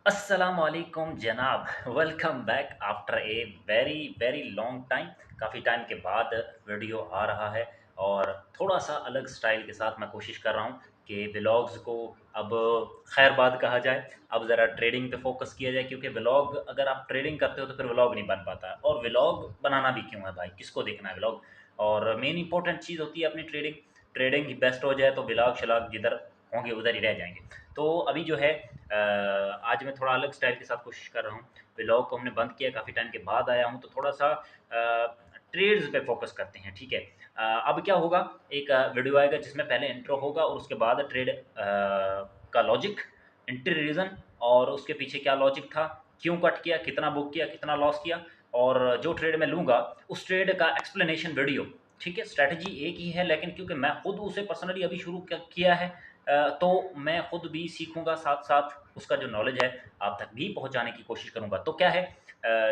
अस्सलाम वालेकुम जनाब। Welcome back after a very very long time. काफ़ी टाइम के बाद वीडियो आ रहा है और थोड़ा सा अलग स्टाइल के साथ मैं कोशिश कर रहा हूँ कि व्लॉग्स को अब खैरबाद कहा जाए। अब ज़रा ट्रेडिंग पे फोकस किया जाए, क्योंकि व्लॉग अगर आप ट्रेडिंग करते हो तो फिर व्लॉग नहीं बन पाता है। और व्लॉग बनाना भी क्यों है भाई, किसको देखना है व्लॉग। और मेन इंपॉर्टेंट चीज़ होती है अपनी ट्रेडिंग। ट्रेडिंग बेस्ट हो जाए तो व्लॉग शलाग जिधर होंगे उधर ही रह जाएंगे। तो अभी जो है आज मैं थोड़ा अलग स्टाइल के साथ कोशिश कर रहा हूँ। व्लॉग को हमने बंद किया, काफ़ी टाइम के बाद आया हूँ, तो थोड़ा सा ट्रेड्स पे फोकस करते हैं, ठीक है। अब क्या होगा, एक वीडियो आएगा जिसमें पहले इंट्रो होगा और उसके बाद ट्रेड का लॉजिक, एंट्री रीज़न, और उसके पीछे क्या लॉजिक था, क्यों कट किया, कितना बुक किया, कितना लॉस किया, और जो ट्रेड मैं लूँगा उस ट्रेड का एक्सप्लेनेशन वीडियो। ठीक है, स्ट्रैटेजी एक ही है, लेकिन क्योंकि मैं खुद उसे पर्सनली अभी शुरू किया है, तो मैं खुद भी सीखूंगा, साथ साथ उसका जो नॉलेज है आप तक भी पहुंचाने की कोशिश करूंगा। तो क्या है,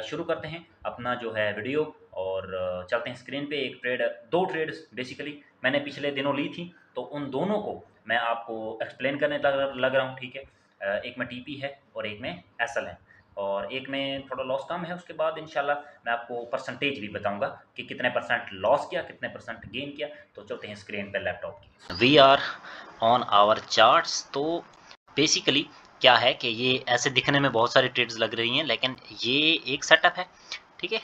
शुरू करते हैं अपना जो है वीडियो, और चलते हैं स्क्रीन पे। एक ट्रेड, दो ट्रेड्स बेसिकली मैंने पिछले दिनों ली थी, तो उन दोनों को मैं आपको एक्सप्लेन करने लग रहा हूँ, ठीक है। एक में टीपी है और एक में एसएल है, और एक में थोड़ा लॉस कम है। उसके बाद इंशाल्लाह मैं आपको परसेंटेज भी बताऊंगा कि कितने परसेंट लॉस किया, कितने परसेंट गेन किया। तो चलते हैं स्क्रीन पर लैपटॉप की। We are on our charts. तो बेसिकली क्या है कि ये ऐसे दिखने में बहुत सारी ट्रेड्स लग रही हैं, लेकिन ये एक सेटअप है, ठीक है।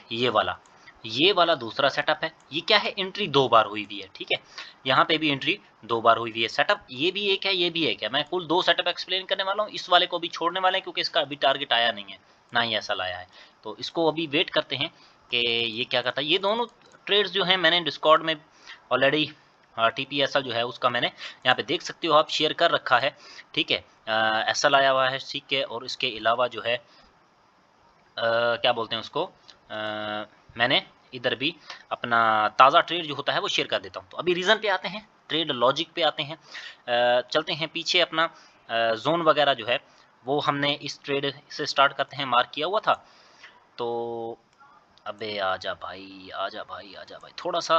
ये वाला दूसरा सेटअप है। ये क्या है, एंट्री दो बार हुई हुई है, ठीक है। यहाँ पे भी एंट्री दो बार हुई हुई है। सेटअप ये भी एक है, ये भी एक है। मैं कुल दो सेटअप एक्सप्लेन करने वाला हूँ। इस वाले को भी छोड़ने वाले हैं क्योंकि इसका अभी टारगेट आया नहीं है, ना ही ऐसा लाया है। तो इसको अभी वेट करते हैं कि ये क्या करता है। ये दोनों ट्रेड्स जो हैं मैंने डिस्कॉर्ड में ऑलरेडी, TPSL जो है उसका मैंने यहाँ पे देख सकते हो आप, शेयर कर रखा है, ठीक है। SL आया हुआ है, ठीक है। और इसके अलावा जो है क्या बोलते हैं उसको, मैंने इधर भी अपना ताज़ा ट्रेड जो होता है वो शेयर कर देता हूँ। तो अभी रीज़न पे आते हैं, ट्रेड लॉजिक पे आते हैं। चलते हैं पीछे। अपना जोन वगैरह जो है वो हमने इस ट्रेड से स्टार्ट करते हैं, मार्क किया हुआ था। तो अबे आजा भाई, आजा भाई, आजा भाई, थोड़ा सा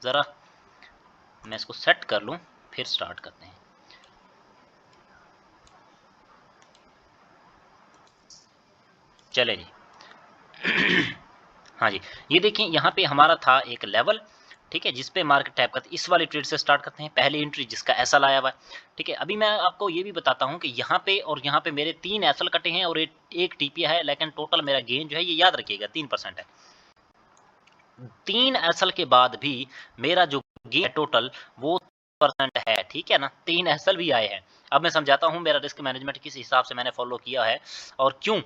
ज़रा मैं इसको सेट कर लूँ, फिर स्टार्ट करते हैं। चले जी। हाँ जी, ये देखिए यहाँ पे हमारा था एक लेवल, ठीक है, जिस पे मार्केट टैप करते। इस वाले ट्रेड से स्टार्ट करते हैं। पहली एंट्री जिसका एसएल आया हुआ है, ठीक है। अभी मैं आपको ये भी बताता हूँ कि यहाँ पे और यहाँ पे मेरे 3 एसएल कटे हैं और एक टीपी है, लेकिन टोटल मेरा गेन जो है ये याद रखिएगा 3% है। 3 एसएल के बाद भी मेरा जो गेन टोटल वो परसेंट है, ठीक है ना। 3 एसएल भी आए हैं। अब मैं समझाता हूँ मेरा रिस्क मैनेजमेंट किस हिसाब से मैंने फॉलो किया है और क्यों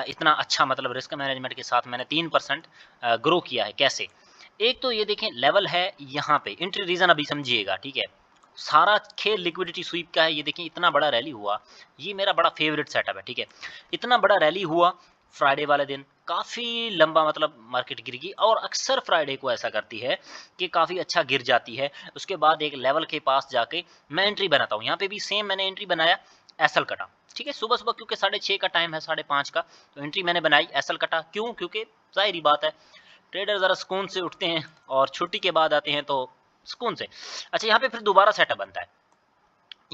इतना अच्छा, मतलब रिस्क मैनेजमेंट के साथ मैंने 3% ग्रो किया है, कैसे। एक तो ये देखें, लेवल है यहाँ पे, एंट्री रीजन अभी समझिएगा, ठीक है। सारा खेल लिक्विडिटी स्वीप का है। ये देखें इतना बड़ा रैली हुआ, ये मेरा बड़ा फेवरेट सेटअप है, ठीक है। इतना बड़ा रैली हुआ फ्राइडे वाले दिन, काफ़ी लंबा, मतलब मार्केट गिर गई, और अक्सर फ्राइडे को ऐसा करती है कि काफ़ी अच्छा गिर जाती है। उसके बाद एक लेवल के पास जाके मैं एंट्री बनाता हूँ। यहाँ पे भी सेम मैंने एंट्री बनाया, एसएल कटा, ठीक है। सुबह सुबह क्योंकि 6:30 का टाइम है, 5:30 का, तो एंट्री मैंने बनाई, एसएल कटा। क्यों? क्योंकि जाहिर ही बात है, ट्रेडर ज़रा सुकून से उठते हैं और छुट्टी के बाद आते हैं तो सुकून से। अच्छा, यहाँ पे फिर दोबारा सेटअप बनता है।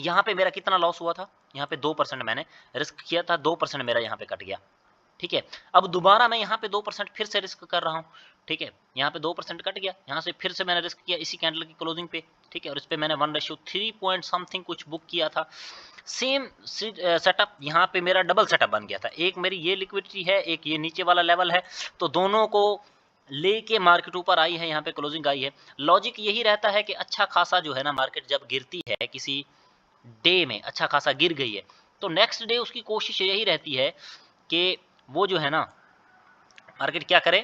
यहाँ पे मेरा कितना लॉस हुआ था, यहाँ पे 2% मैंने रिस्क किया था, 2% मेरा यहाँ पे कट गया, ठीक है। अब दोबारा मैं यहाँ पे 2% फिर से रिस्क कर रहा हूँ, ठीक है। यहाँ पे 2% कट गया, यहाँ से फिर से मैंने रिस्क किया इसी कैंडल की क्लोजिंग पे, ठीक है। और इस पे मैंने 1:3 पॉइंट समथिंग कुछ बुक किया था। सेम सेटअप यहाँ पे मेरा डबल सेटअप बन गया था। एक मेरी ये लिक्विडिटी है, एक ये नीचे वाला लेवल है, तो दोनों को लेके मार्केट ऊपर आई है, यहाँ पे क्लोजिंग आई है। लॉजिक यही रहता है कि अच्छा खासा जो है ना, मार्केट जब गिरती है किसी डे में, अच्छा खासा गिर गई है, तो नेक्स्ट डे उसकी कोशिश यही रहती है कि वो जो है ना, मार्केट क्या करे,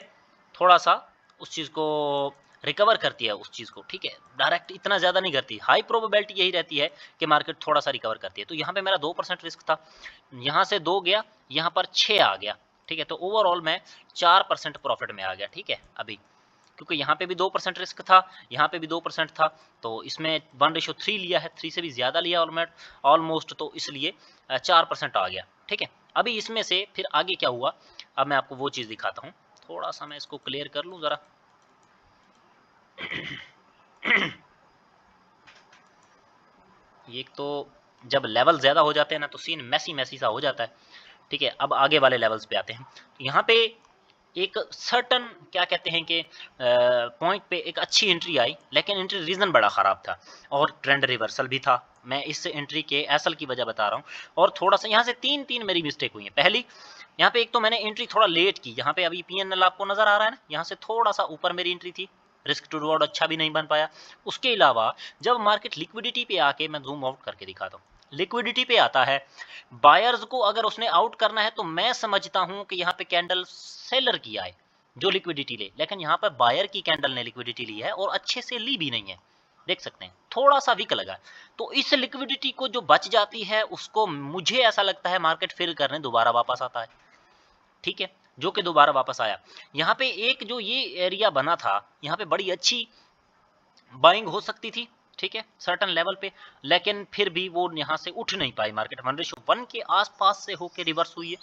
थोड़ा सा उस चीज़ को रिकवर करती है, उस चीज़ को, ठीक है। डायरेक्ट इतना ज़्यादा नहीं करती। हाई प्रोबेबिलिटी यही रहती है कि मार्केट थोड़ा सा रिकवर करती है। तो यहाँ पे मेरा 2% रिस्क था, यहाँ से 2 गया, यहाँ पर 6 आ गया, ठीक है। तो ओवरऑल मैं 4% प्रॉफिट में आ गया, ठीक है। अभी क्योंकि यहाँ पे भी 2% रिस्क था, यहाँ पे भी 2% था, तो इसमें 1:3 लिया है, 3 से भी ज़्यादा लिया ऑलमोस्ट, तो इसलिए 4% आ गया, ठीक है। अभी इसमें से फिर आगे क्या हुआ, अब मैं आपको वो चीज़ दिखाता हूँ। थोड़ा सा मैं इसको क्लियर कर लूँ ज़रा। एक तो जब लेवल ज़्यादा हो जाते हैं ना, तो सीन मैसी मैसी सा हो जाता है, ठीक है, अब आगे वाले लेवल्स पे आते हैं। तो यहाँ पे एक सर्टन क्या कहते हैं कि पॉइंट पे एक अच्छी एंट्री आई, लेकिन एंट्री रीज़न बड़ा ख़राब था और ट्रेंड रिवर्सल भी था। मैं इस एंट्री के एसल की वजह बता रहा हूँ, और थोड़ा सा यहाँ से तीन मेरी मिस्टेक हुई है। पहली, यहाँ पे एक तो मैंने एंट्री थोड़ा लेट की, यहाँ पे अभी PNL आपको नज़र आ रहा है ना, यहाँ से थोड़ा सा ऊपर मेरी एंट्री थी, रिस्क टू रिवॉर्ड अच्छा भी नहीं बन पाया। उसके अलावा जब मार्केट लिक्विडिटी पे आके, मैं जूम आउट करके दिखाता हूँ, लिक्विडिटी पे आता है, बायर्स को अगर उसने आउट करना है तो मैं समझता हूं कि यहाँ पे कैंडल सेलर की आए जो लिक्विडिटी ले, लेकिन यहाँ पर बायर की कैंडल ने लिक्विडिटी ली है और अच्छे से ली भी नहीं है, देख सकते हैं थोड़ा सा वीक लगा। तो इस लिक्विडिटी को जो बच जाती है उसको मुझे ऐसा लगता है मार्केट फिल करने दोबारा वापस आता है, ठीक है, जो कि दोबारा वापस आया। यहाँ पे एक जो ये एरिया बना था, यहाँ पे बड़ी अच्छी बाइंग हो सकती थी, ठीक है, सर्टन लेवल पे, लेकिन फिर भी वो यहाँ से उठ नहीं पाई मार्केट, 1:1 के आसपास से होके रिवर्स हुई है,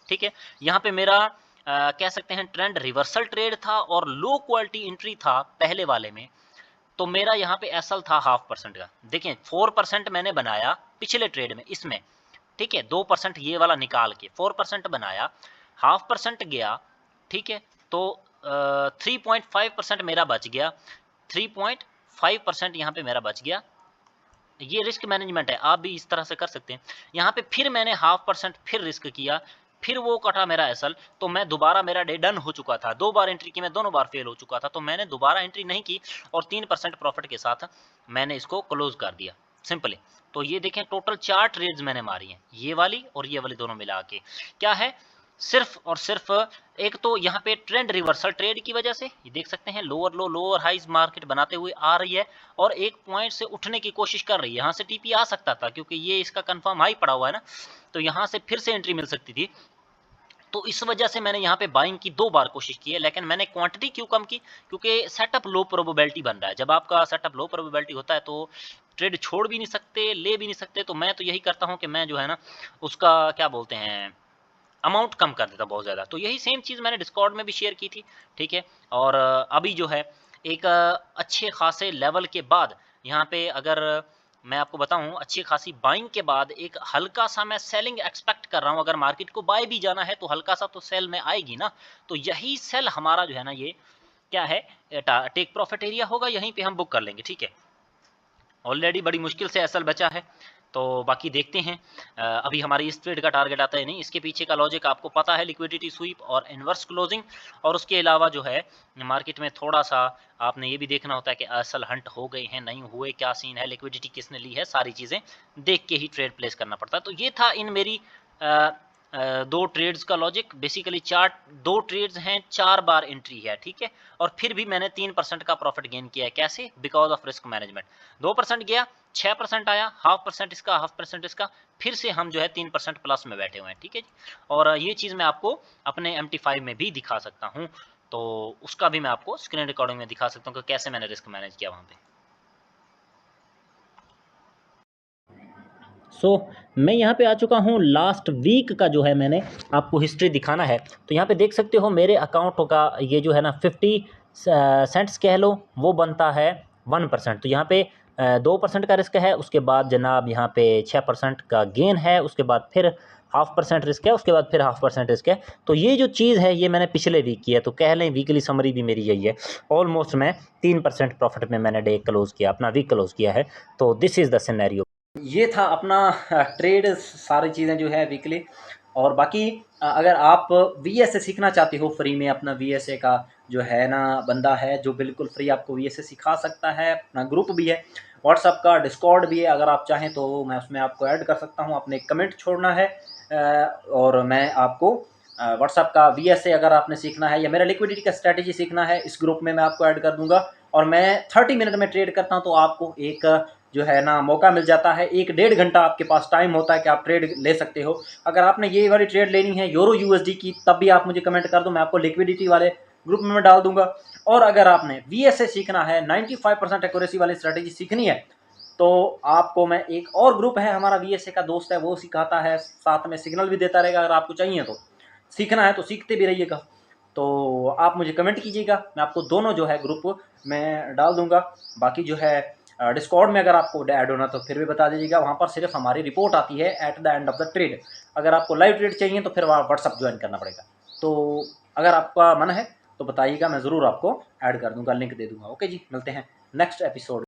ठीक है। यहाँ पे मेरा कह सकते हैं ट्रेंड रिवर्सल ट्रेड था और लो क्वालिटी एंट्री था पहले वाले में। तो मेरा यहाँ पे एसएल था 0.5% का, देखें 4% मैंने बनाया पिछले ट्रेड में इसमें, ठीक है, 2% ये वाला निकाल के 4% बनाया, 0.5% गया, ठीक है। तो 3.5% मेरा बच गया, 3.5% यहाँ पे मेरा बच गया। ये रिस्क मैनेजमेंट है, आप भी इस तरह से कर सकते हैं। यहाँ पे फिर मैंने 0.5% फिर रिस्क किया, फिर वो कटा मेरा एसल, तो मैं दोबारा, मेरा डे डन हो चुका था, 2 बार एंट्री की, मैं दोनों बार फेल हो चुका था, तो मैंने दोबारा एंट्री नहीं की और 3% प्रॉफिट के साथ मैंने इसको क्लोज कर दिया सिंपली। तो ये देखें टोटल 4 ट्रेड्स मैंने मारी हैं, ये वाली और ये वाली दोनों मिला के। क्या है, सिर्फ और सिर्फ एक तो यहाँ पे ट्रेंड रिवर्सल ट्रेड की वजह से, ये देख सकते हैं lower low lower highs market बनाते हुए आ रही है और एक पॉइंट से उठने की कोशिश कर रही है। यहाँ से टीपी आ सकता था क्योंकि ये इसका कंफर्म हाई पड़ा हुआ है ना, तो यहाँ से फिर से एंट्री मिल सकती थी। तो इस वजह से मैंने यहाँ पे बाइंग की 2 बार कोशिश की है, लेकिन मैंने क्वांटिटी क्यों कम की, क्योंकि सेटअप लो प्रोबेबिलिटी बन रहा है। जब आपका सेटअप लो प्रोबेबिलिटी होता है तो ट्रेड छोड़ भी नहीं सकते, ले भी नहीं सकते। तो मैं तो यही करता हूँ कि मैं जो है ना उसका क्या बोलते हैं अमाउंट कम कर देता बहुत ज़्यादा। तो यही सेम चीज़ मैंने डिस्कॉर्ड में भी शेयर की थी, ठीक है। और अभी जो है एक अच्छे खासे लेवल के बाद यहाँ पे अगर मैं आपको बताऊं, अच्छी खासी बाइंग के बाद एक हल्का सा मैं सेलिंग एक्सपेक्ट कर रहा हूं। अगर मार्केट को बाय भी जाना है तो हल्का सा तो सेल में आएगी ना, तो यही सेल हमारा जो है ना ये क्या है, टेक प्रॉफिट एरिया होगा, यहीं पे हम बुक कर लेंगे, ठीक है। ऑलरेडी बड़ी मुश्किल से एसएल बचा है, तो बाकी देखते हैं। अभी हमारी इस ट्रेड का टारगेट आता है नहीं, इसके पीछे का लॉजिक आपको पता है, लिक्विडिटी स्वीप और इन्वर्स क्लोजिंग। और उसके अलावा जो है मार्केट में थोड़ा सा आपने ये भी देखना होता है कि एसएल हंट हो गए हैं नहीं हुए, क्या सीन है, लिक्विडिटी किसने ली है, सारी चीज़ें देख के ही ट्रेड प्लेस करना पड़ता है। तो ये था इन मेरी 2 ट्रेड्स का लॉजिक। बेसिकली 2 ट्रेड्स हैं, 4 बार एंट्री है, ठीक है। और फिर भी मैंने 3% का प्रॉफिट गेन किया है, कैसे, बिकॉज ऑफ रिस्क मैनेजमेंट। 2% गया, 6% आया, 0.5% इसका 0.5% इसका, फिर से हम जो है 3% प्लस में बैठे हुए हैं, ठीक है जी। और ये चीज़ मैं आपको अपने MT5 में भी दिखा सकता हूँ, तो उसका भी मैं आपको स्क्रीन रिकॉर्डिंग में दिखा सकता हूँ कि कैसे मैंने रिस्क मैनेज किया वहाँ पे। मैं यहाँ पे आ चुका हूँ, लास्ट वीक का जो है मैंने आपको हिस्ट्री दिखाना है। तो यहाँ पे देख सकते हो मेरे अकाउंट का ये जो है ना 50 सेंट्स कह लो, वो बनता है 1%। तो यहाँ पे 2% का रिस्क है, उसके बाद जनाब यहाँ पे 6% का गेन है, उसके बाद फिर 0.5% रिस्क है, उसके बाद फिर 0.5% रिस्क है। तो ये जो चीज़ है ये मैंने पिछले वीक की है, तो कह लें वीकली समरी भी मेरी यही है। ऑलमोस्ट मैं 3% प्रॉफिट में मैंने डे क्लोज़ किया, अपना वीक क्लोज़ किया है। तो दिस इज़ द सिनेरियो। ये था अपना ट्रेड, सारी चीज़ें जो है वीकली। और बाकी अगर आप VSA सीखना चाहते हो फ्री में, अपना VSA का जो है ना बंदा है जो बिल्कुल फ्री आपको VSA सिखा सकता है, अपना ग्रुप भी है व्हाट्सअप का, डिस्कॉर्ड भी है, अगर आप चाहें तो मैं उसमें आपको ऐड कर सकता हूं। आपने कमेंट छोड़ना है और मैं आपको व्हाट्सअप का VSA अगर आपने सीखना है या मेरा लिक्विडिटी का स्ट्रैटेजी सीखना है, इस ग्रुप में मैं आपको ऐड कर दूंगा। और मैं 30 मिनट में ट्रेड करता हूं, तो आपको एक जो है ना मौका मिल जाता है, 1-1.5 घंटा आपके पास टाइम होता है कि आप ट्रेड ले सकते हो। अगर आपने ये वाली ट्रेड लेनी है यूरो USD की, तब भी आप मुझे कमेंट कर दो, मैं आपको लिक्विडिटी वाले ग्रुप में मैं डाल दूंगा। और अगर आपने VSA सीखना है, 95% एक्यूरेसी वाली स्ट्रैटेजी सीखनी है, तो आपको मैं, एक और ग्रुप है हमारा VSA का दोस्त है, वो सिखाता है, साथ में सिग्नल भी देता रहेगा। अगर आपको चाहिए तो सीखना है तो सीखते भी रहिएगा, तो आप मुझे कमेंट कीजिएगा, मैं आपको दोनों जो है ग्रुप में डाल दूंगा। बाकी जो है डिस्कॉर्ड में अगर आपको ऐड होना तो फिर भी बता दीजिएगा, वहाँ पर सिर्फ हमारी रिपोर्ट आती है at the end of the trade. अगर आपको लाइव ट्रेड चाहिए तो फिर वहाँ व्हाट्सअप ज्वाइन करना पड़ेगा। तो अगर आपका मन है तो बताइएगा, मैं ज़रूर आपको ऐड कर दूँगा, लिंक दे दूँगा। ओके जी, मिलते हैं नेक्स्ट एपिसोड।